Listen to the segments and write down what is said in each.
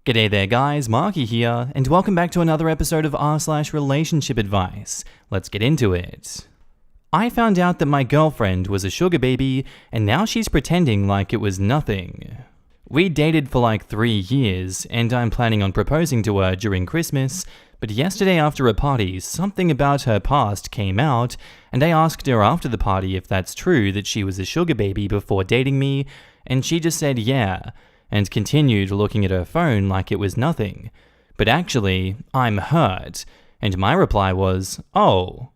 G'day there guys, Marky here, and welcome back to another episode of r/relationship advice. Let's get into it. I found out that my girlfriend was a sugar baby, and now she's pretending like it was nothing. We dated for like 3 years, and I'm planning on proposing to her during Christmas, but yesterday after a party, something about her past came out, and I asked her after the party if that's true that she was a sugar baby before dating me, and she just said yeah, and continued looking at her phone like it was nothing. But actually, I'm hurt, and my reply was, oh.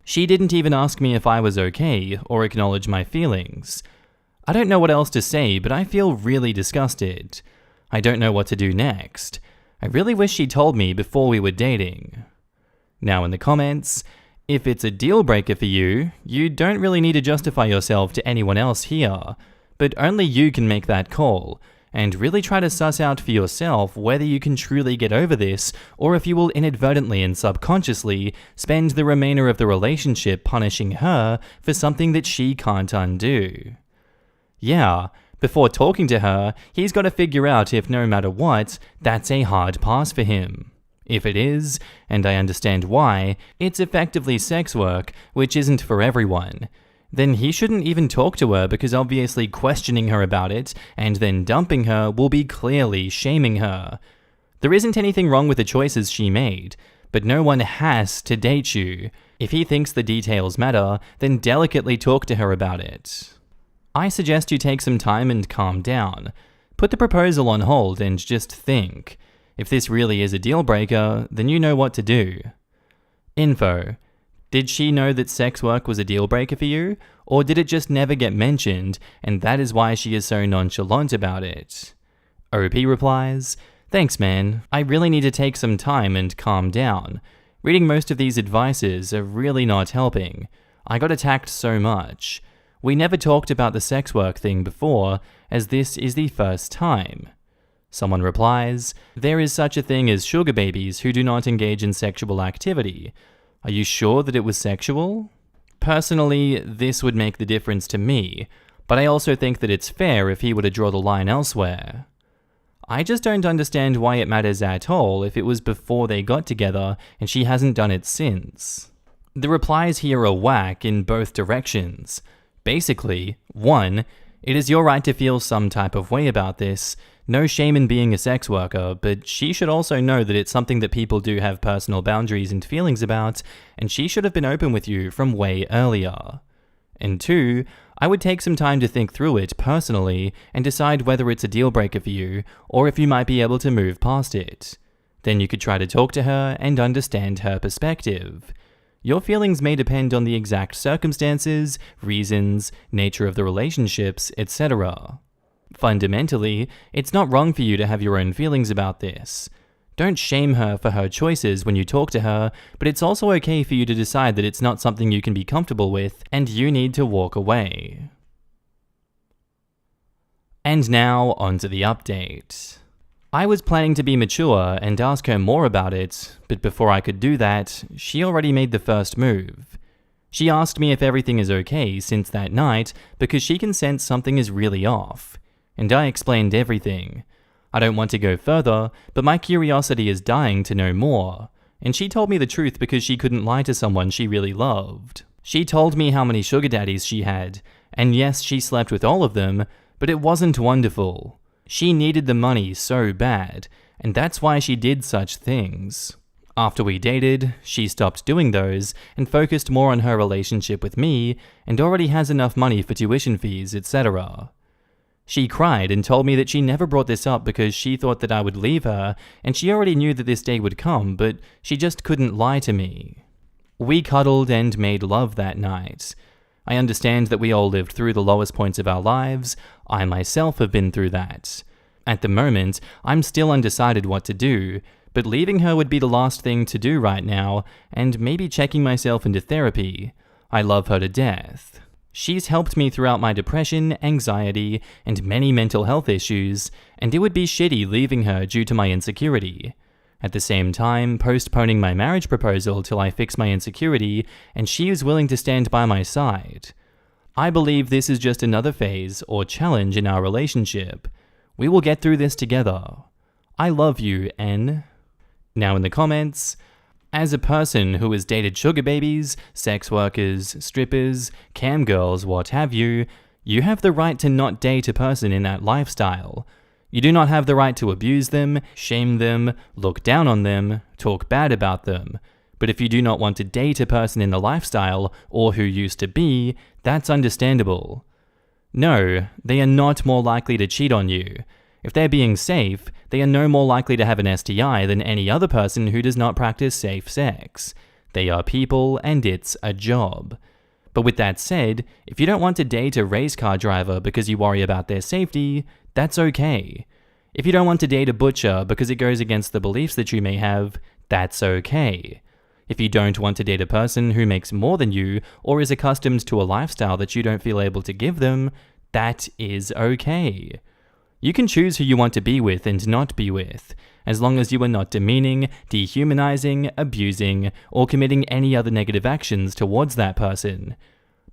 She didn't even ask me if I was okay, or acknowledge my feelings. I don't know what else to say, but I feel really disgusted. I don't know what to do next. I really wish she told me before we were dating. Now in the comments, if it's a deal breaker for you, you don't really need to justify yourself to anyone else here, but only you can make that call, and really try to suss out for yourself whether you can truly get over this, or if you will inadvertently and subconsciously spend the remainder of the relationship punishing her for something that she can't undo. Yeah, before talking to her, he's got to figure out if no matter what, that's a hard pass for him. If it is, and I understand why, it's effectively sex work, which isn't for everyone. Then he shouldn't even talk to her because obviously questioning her about it and then dumping her will be clearly shaming her. There isn't anything wrong with the choices she made, but no one has to date you. If he thinks the details matter, then delicately talk to her about it. I suggest you take some time and calm down. Put the proposal on hold and just think. If this really is a deal breaker, then you know what to do. Info. Did she know that sex work was a deal breaker for you, or did it just never get mentioned, and that is why she is so nonchalant about it? OP replies, thanks man, I really need to take some time and calm down. Reading most of these advices are really not helping. I got attacked so much. We never talked about the sex work thing before, as this is the first time. Someone replies, there is such a thing as sugar babies who do not engage in sexual activity. Are you sure that it was sexual? Personally, this would make the difference to me, but I also think that it's fair if he were to draw the line elsewhere. I just don't understand why it matters at all if it was before they got together and she hasn't done it since. The replies here are whack in both directions. Basically, 1, it is your right to feel some type of way about this. No shame in being a sex worker, but she should also know that it's something that people do have personal boundaries and feelings about, and she should have been open with you from way earlier. And 2, I would take some time to think through it personally and decide whether it's a deal breaker for you, or if you might be able to move past it. Then you could try to talk to her and understand her perspective. Your feelings may depend on the exact circumstances, reasons, nature of the relationships, etc. Fundamentally, it's not wrong for you to have your own feelings about this. Don't shame her for her choices when you talk to her, but it's also okay for you to decide that it's not something you can be comfortable with and you need to walk away. And now, onto the update. I was planning to be mature and ask her more about it, but before I could do that, she already made the first move. She asked me if everything is okay since that night because she can sense something is really off. And I explained everything. I don't want to go further, but my curiosity is dying to know more. And she told me the truth because she couldn't lie to someone she really loved. She told me how many sugar daddies she had, and yes, she slept with all of them, but it wasn't wonderful. She needed the money so bad, and that's why she did such things. After we dated, she stopped doing those and focused more on her relationship with me and already has enough money for tuition fees, etc. She cried and told me that she never brought this up because she thought that I would leave her, and she already knew that this day would come, but she just couldn't lie to me. We cuddled and made love that night. I understand that we all lived through the lowest points of our lives. I myself have been through that. At the moment, I'm still undecided what to do, but leaving her would be the last thing to do right now, and maybe checking myself into therapy. I love her to death. She's helped me throughout my depression, anxiety, and many mental health issues, and it would be shitty leaving her due to my insecurity. At the same time, postponing my marriage proposal till I fix my insecurity, and she is willing to stand by my side. I believe this is just another phase or challenge in our relationship. We will get through this together. I love you, N. Now in the comments, as a person who has dated sugar babies, sex workers, strippers, cam girls, what have you have the right to not date a person in that lifestyle. You do not have the right to abuse them, shame them, look down on them, talk bad about them. But if you do not want to date a person in the lifestyle, or who used to be, that's understandable. No, they are not more likely to cheat on you. If they're being safe, they are no more likely to have an STI than any other person who does not practice safe sex. They are people, and it's a job. But with that said, if you don't want to date a race car driver because you worry about their safety, that's okay. If you don't want to date a butcher because it goes against the beliefs that you may have, that's okay. If you don't want to date a person who makes more than you or is accustomed to a lifestyle that you don't feel able to give them, that is okay. You can choose who you want to be with and not be with, as long as you are not demeaning, dehumanizing, abusing, or committing any other negative actions towards that person.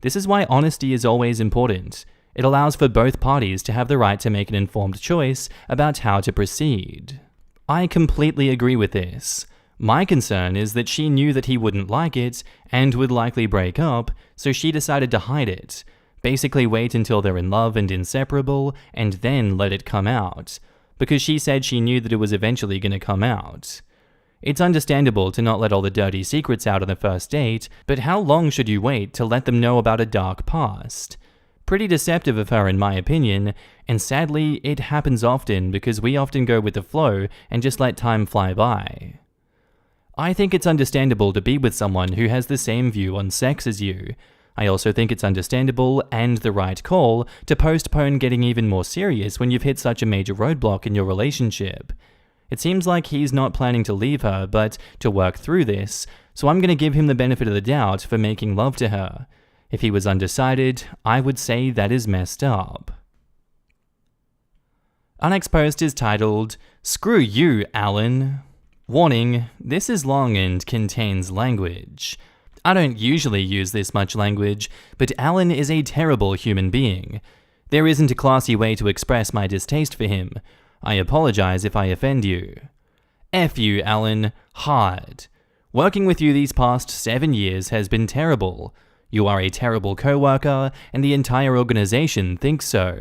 This is why honesty is always important. It allows for both parties to have the right to make an informed choice about how to proceed. I completely agree with this. My concern is that she knew that he wouldn't like it and would likely break up, so she decided to hide it. Basically wait until they're in love and inseparable, and then let it come out. Because she said she knew that it was eventually going to come out. It's understandable to not let all the dirty secrets out on the first date, but how long should you wait to let them know about a dark past? Pretty deceptive of her in my opinion, and sadly it happens often because we often go with the flow and just let time fly by. I think it's understandable to be with someone who has the same view on sex as you. I also think it's understandable and the right call to postpone getting even more serious when you've hit such a major roadblock in your relationship. It seems like he's not planning to leave her, but to work through this, so I'm going to give him the benefit of the doubt for making love to her. If he was undecided, I would say that is messed up. Our next post is titled, "Screw you, Alan." Warning, this is long and contains language. I don't usually use this much language, but Alan is a terrible human being. There isn't a classy way to express my distaste for him. I apologize if I offend you. F you, Alan, hard. Working with you these past 7 years has been terrible. You are a terrible co-worker, and the entire organization thinks so.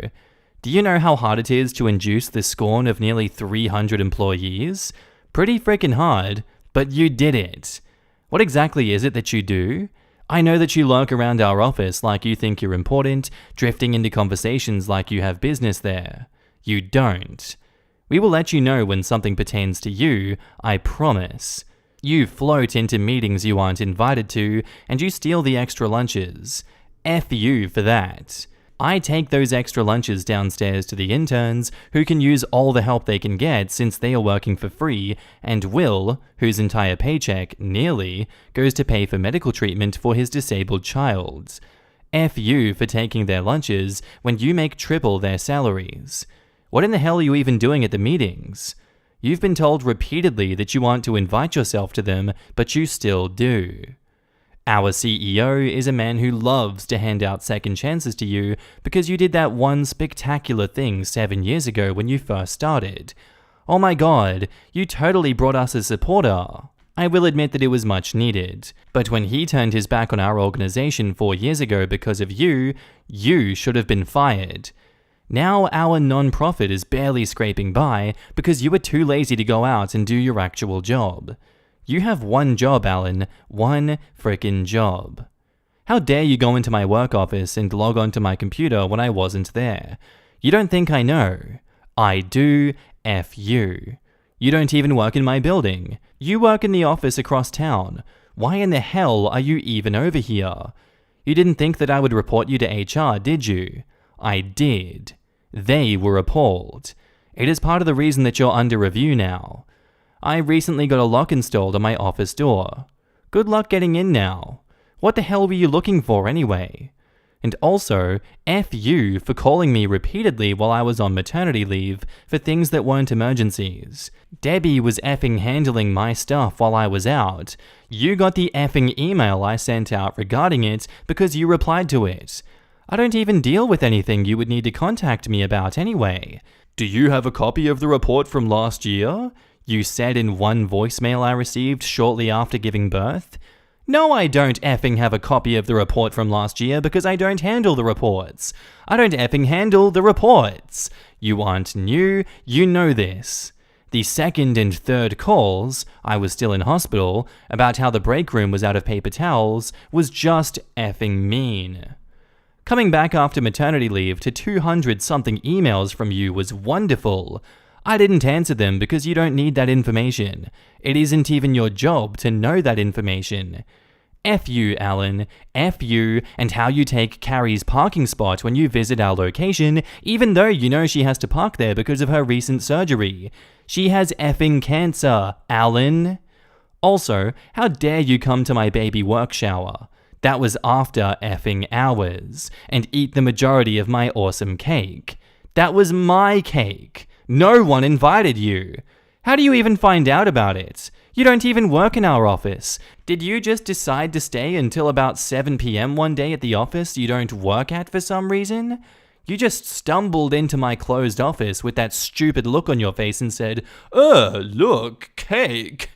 Do you know how hard it is to induce the scorn of nearly 300 employees? Pretty freaking hard, but you did it. What exactly is it that you do? I know that you lurk around our office like you think you're important, drifting into conversations like you have business there. You don't. We will let you know when something pertains to you, I promise. You float into meetings you aren't invited to, and you steal the extra lunches. F you for that. I take those extra lunches downstairs to the interns, who can use all the help they can get since they are working for free, and Will, whose entire paycheck, nearly, goes to pay for medical treatment for his disabled child. F you for taking their lunches when you make triple their salaries. What in the hell are you even doing at the meetings? You've been told repeatedly that you want to invite yourself to them, but you still do. Our CEO is a man who loves to hand out second chances to you because you did that one spectacular thing 7 years ago when you first started. Oh my god, you totally brought us a supporter. I will admit that it was much needed, but when he turned his back on our organization 4 years ago because of you, you should have been fired. Now our non-profit is barely scraping by because you were too lazy to go out and do your actual job. You have one job, Alan. One frickin' job. How dare you go into my work office and log onto my computer when I wasn't there? You don't think I know? I do. F you. You don't even work in my building. You work in the office across town. Why in the hell are you even over here? You didn't think that I would report you to HR, did you? I did. They were appalled. It is part of the reason that you're under review now. I recently got a lock installed on my office door. Good luck getting in now. What the hell were you looking for anyway? And also, F you for calling me repeatedly while I was on maternity leave for things that weren't emergencies. Debbie was effing handling my stuff while I was out. You got the effing email I sent out regarding it because you replied to it. I don't even deal with anything you would need to contact me about anyway. Do you have a copy of the report from last year? You said in one voicemail I received shortly after giving birth. No, I don't effing have a copy of the report from last year because I don't handle the reports. I don't effing handle the reports. You aren't new, you know this. The second and third calls, I was still in hospital, about how the break room was out of paper towels, was just effing mean. Coming back after maternity leave to 200-something emails from you was wonderful. I didn't answer them because you don't need that information. It isn't even your job to know that information. F you, Alan. F you and how you take Carrie's parking spot when you visit our location, even though you know she has to park there because of her recent surgery. She has effing cancer, Alan. Also, how dare you come to my baby work shower? That was after effing hours, and eat the majority of my awesome cake. That was my cake. No one invited you. How do you even find out about it? You don't even work in our office. Did you just decide to stay until about 7 p.m. one day at the office you don't work at for some reason? You just stumbled into my closed office with that stupid look on your face and said, look, cake.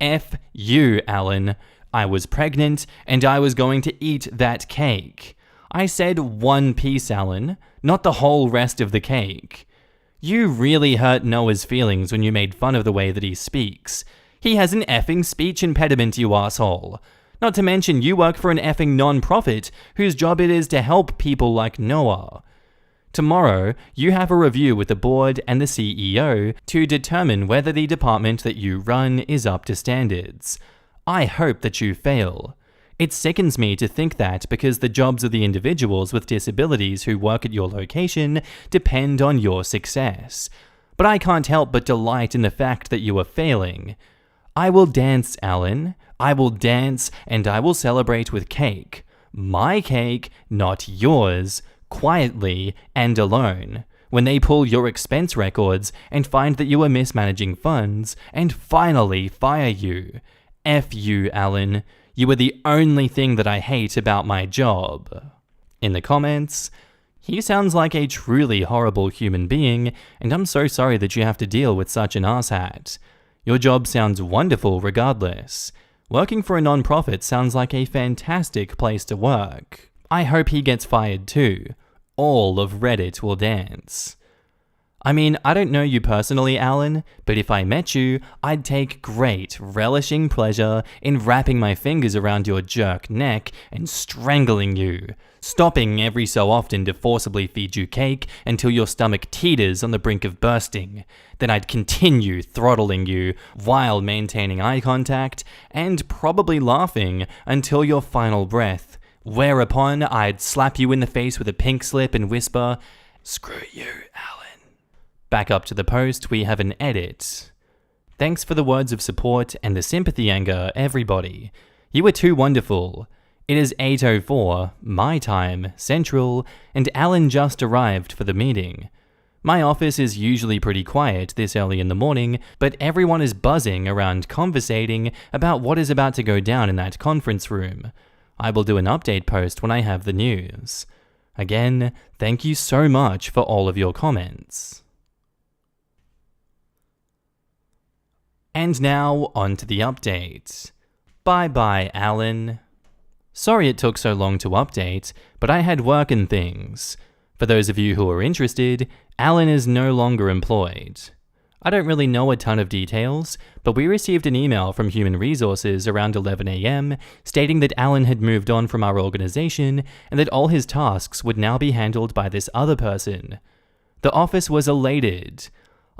F you, Alan. I was pregnant and I was going to eat that cake. I said one piece, Alan, not the whole rest of the cake. You really hurt Noah's feelings when you made fun of the way that he speaks. He has an effing speech impediment, you asshole. Not to mention you work for an effing non-profit whose job it is to help people like Noah. Tomorrow, you have a review with the board and the CEO to determine whether the department that you run is up to standards. I hope that you fail. It sickens me to think that because the jobs of the individuals with disabilities who work at your location depend on your success. But I can't help but delight in the fact that you are failing. I will dance, Alan. I will dance and I will celebrate with cake. My cake, not yours, quietly and alone. When they pull your expense records and find that you are mismanaging funds and finally fire you. F you, Alan. You are the only thing that I hate about my job. In the comments, he sounds like a truly horrible human being, and I'm so sorry that you have to deal with such an asshat. Your job sounds wonderful regardless. Working for a non-profit sounds like a fantastic place to work. I hope he gets fired too. All of Reddit will dance. I mean, I don't know you personally, Alan, but if I met you, I'd take great, relishing pleasure in wrapping my fingers around your jerk neck and strangling you, stopping every so often to forcibly feed you cake until your stomach teeters on the brink of bursting. Then I'd continue throttling you while maintaining eye contact and probably laughing until your final breath, whereupon I'd slap you in the face with a pink slip and whisper, "Screw you, Alan." Back up to the post, we have an edit. Thanks for the words of support and the sympathy anger, everybody. You were too wonderful. It is 8:04, my time, Central, and Alan just arrived for the meeting. My office is usually pretty quiet this early in the morning, but everyone is buzzing around conversating about what is about to go down in that conference room. I will do an update post when I have the news. Again, thank you so much for all of your comments. And now, on to the update. Bye-bye, Alan. Sorry it took so long to update, but I had work and things. For those of you who are interested, Alan is no longer employed. I don't really know a ton of details, but we received an email from Human Resources around 11 a.m. stating that Alan had moved on from our organization and that all his tasks would now be handled by this other person. The office was elated.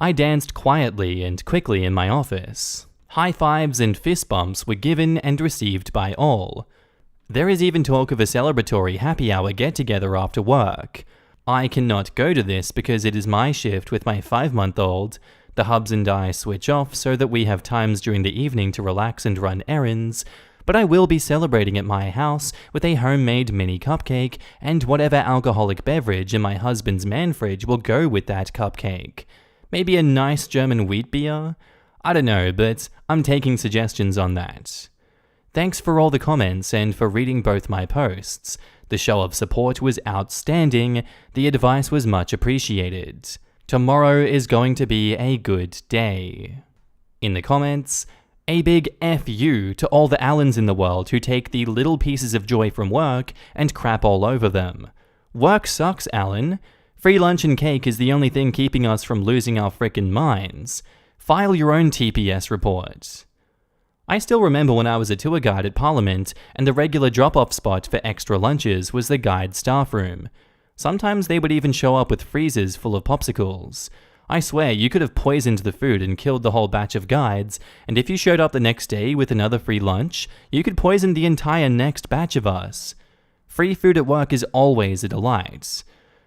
I danced quietly and quickly in my office. High fives and fist bumps were given and received by all. There is even talk of a celebratory happy hour get-together after work. I cannot go to this because it is my shift with my 5-month-old. The hubs and I switch off so that we have times during the evening to relax and run errands, but I will be celebrating at my house with a homemade mini cupcake and whatever alcoholic beverage in my husband's man fridge will go with that cupcake. Maybe a nice German wheat beer? I don't know, but I'm taking suggestions on that. Thanks for all the comments and for reading both my posts. The show of support was outstanding. The advice was much appreciated. Tomorrow is going to be a good day. In the comments, a big F you to all the Allens in the world who take the little pieces of joy from work and crap all over them. Work sucks, Allen. Free lunch and cake is the only thing keeping us from losing our frickin' minds. File your own TPS report. I still remember when I was a tour guide at Parliament and the regular drop-off spot for extra lunches was the guide staff room. Sometimes they would even show up with freezers full of popsicles. I swear, you could have poisoned the food and killed the whole batch of guides, and if you showed up the next day with another free lunch, you could poison the entire next batch of us. Free food at work is always a delight.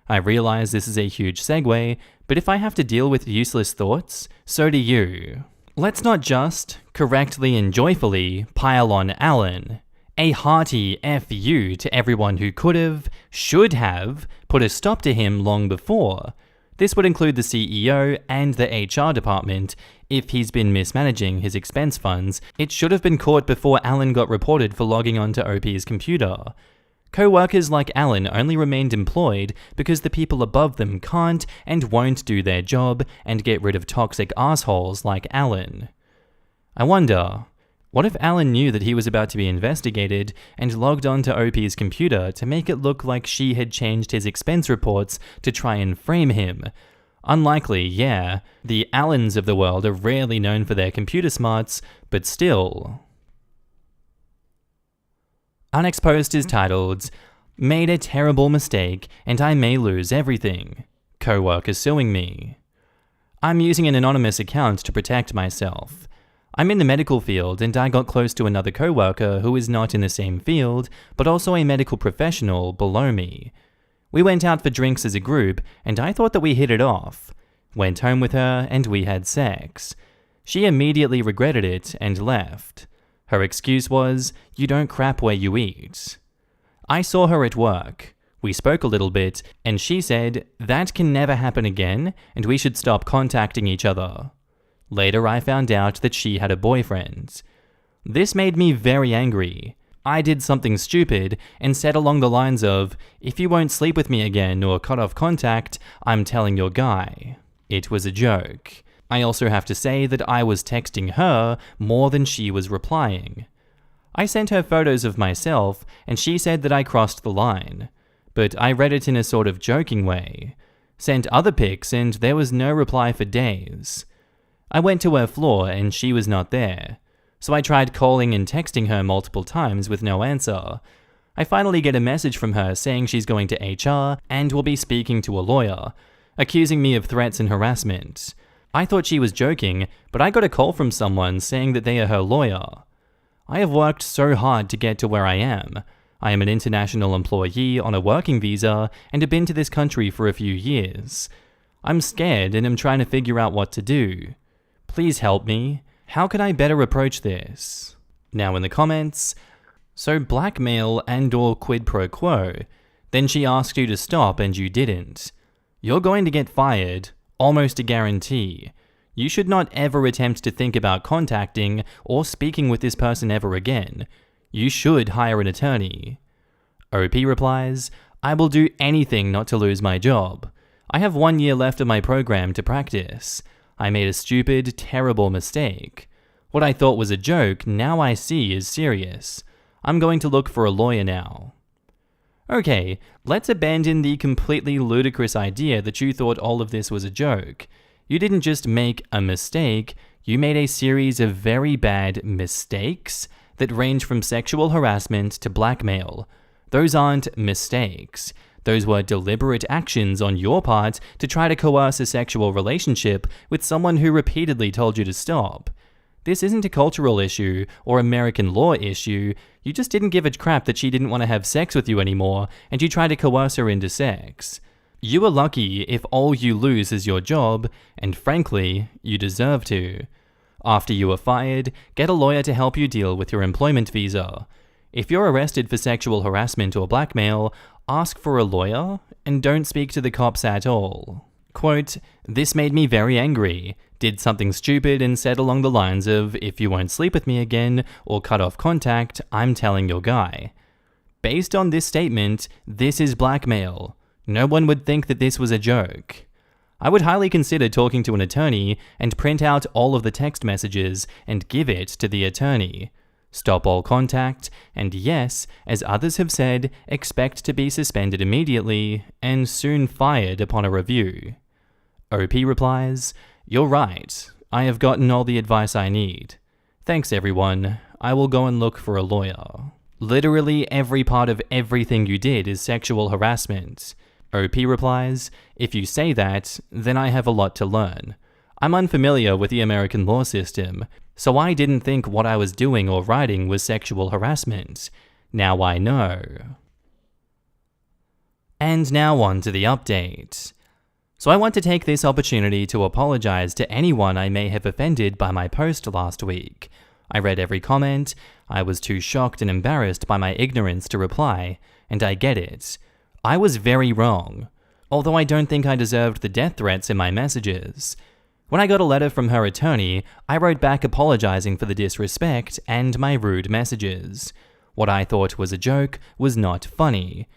I realize this is a huge segue, but if I have to deal with useless thoughts, so do you. Let's not just, correctly and joyfully, pile on Allen. A hearty F you to everyone who could have, should have, put a stop to him long before. This would include the CEO and the HR department. If he's been mismanaging his expense funds, it should have been caught before Allen got reported for logging onto OP's computer. Co-workers like Allen only remained employed because the people above them can't and won't do their job and get rid of toxic assholes like Allen. I wonder, what if Allen knew that he was about to be investigated and logged onto OP's computer to make it look like she had changed his expense reports to try and frame him? Unlikely, yeah. The Allens of the world are rarely known for their computer smarts, but still. Our next post is titled, "Made a terrible mistake and I may lose everything. Co-worker suing me." I'm using an anonymous account to protect myself. I'm in the medical field and I got close to another co-worker who is not in the same field, but also a medical professional below me. We went out for drinks as a group and I thought that we hit it off. Went home with her and we had sex. She immediately regretted it and left. Her excuse was, "You don't crap where you eat." I saw her at work. We spoke a little bit and she said, that can never happen again and we should stop contacting each other. Later, I found out that she had a boyfriend. This made me very angry. I did something stupid and said along the lines of, "If you won't sleep with me again or cut off contact, I'm telling your guy." It was a joke. I also have to say that I was texting her more than she was replying. I sent her photos of myself and she said that I crossed the line. But I read it in a sort of joking way. Sent other pics and there was no reply for days. I went to her floor and she was not there, so I tried calling and texting her multiple times with no answer. I finally get a message from her saying she's going to HR and will be speaking to a lawyer, accusing me of threats and harassment. I thought she was joking, but I got a call from someone saying that they are her lawyer. I have worked so hard to get to where I am. I am an international employee on a working visa and have been to this country for a few years. I'm scared and am trying to figure out what to do. Please help me. How can I better approach this? Now in the comments, so blackmail and/or quid pro quo. Then she asked you to stop and you didn't. You're going to get fired, almost a guarantee. You should not ever attempt to think about contacting or speaking with this person ever again. You should hire an attorney. OP replies, "I will do anything not to lose my job. I have 1 year left of my program to practice. I made a stupid, terrible mistake. What I thought was a joke, now I see is serious. I'm going to look for a lawyer now." Okay, let's abandon the completely ludicrous idea that you thought all of this was a joke. You didn't just make a mistake, you made a series of very bad mistakes that range from sexual harassment to blackmail. Those aren't mistakes. Those were deliberate actions on your part to try to coerce a sexual relationship with someone who repeatedly told you to stop. This isn't a cultural issue or American law issue. You just didn't give a crap that she didn't want to have sex with you anymore, and you tried to coerce her into sex. You are lucky if all you lose is your job, and frankly, you deserve to. After you are fired, get a lawyer to help you deal with your employment visa. If you're arrested for sexual harassment or blackmail, ask for a lawyer and don't speak to the cops at all. Quote, "This made me very angry. Did something stupid and said along the lines of, 'If you won't sleep with me again or cut off contact, I'm telling your guy.' Based on this statement, this is blackmail. No one would think that this was a joke. I would highly consider talking to an attorney and print out all of the text messages and give it to the attorney. Stop all contact, and yes, as others have said, expect to be suspended immediately and soon fired upon a review. OP replies, "You're right. I have gotten all the advice I need. Thanks everyone. I will go and look for a lawyer." Literally every part of everything you did is sexual harassment. OP replies, "If you say that, then I have a lot to learn. I'm unfamiliar with the American law system, so I didn't think what I was doing or writing was sexual harassment. Now I know." And now on to the update. So I want to take this opportunity to apologize to anyone I may have offended by my post last week. I read every comment, I was too shocked and embarrassed by my ignorance to reply, and I get it. I was very wrong, although I don't think I deserved the death threats in my messages. When I got a letter from her attorney, I wrote back apologizing for the disrespect and my rude messages. What I thought was a joke was not funny.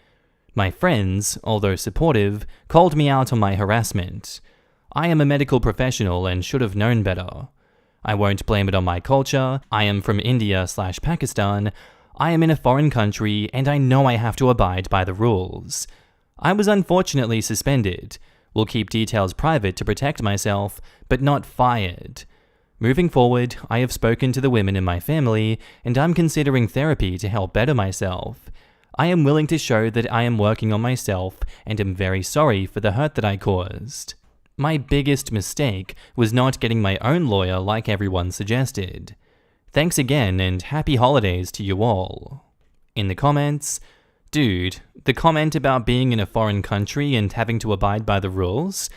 My friends, although supportive, called me out on my harassment. I am a medical professional and should have known better. I won't blame it on my culture. I am from India/Pakistan. I am in a foreign country and I know I have to abide by the rules. I was unfortunately suspended. Will keep details private to protect myself, but not fired. Moving forward, I have spoken to the women in my family and I'm considering therapy to help better myself. I am willing to show that I am working on myself and am very sorry for the hurt that I caused. My biggest mistake was not getting my own lawyer like everyone suggested. Thanks again and happy holidays to you all. In the comments, dude, the comment about being in a foreign country and having to abide by the rules?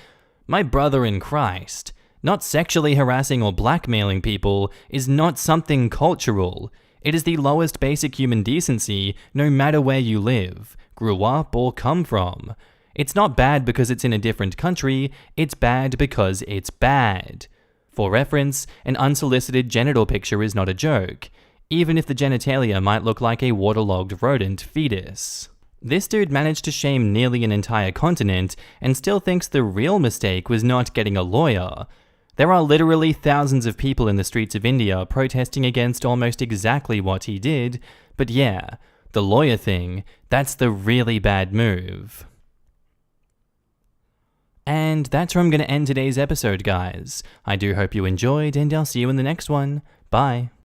My brother in Christ, not sexually harassing or blackmailing people is not something cultural. It is the lowest basic human decency no matter where you live, grew up, or come from. It's not bad because it's in a different country, it's bad because it's bad. For reference, an unsolicited genital picture is not a joke, even if the genitalia might look like a waterlogged rodent fetus. This dude managed to shame nearly an entire continent and still thinks the real mistake was not getting a lawyer. There are literally thousands of people in the streets of India protesting against almost exactly what he did, but yeah, the lawyer thing, that's the really bad move. And that's where I'm going to end today's episode, guys. I do hope you enjoyed, and I'll see you in the next one. Bye.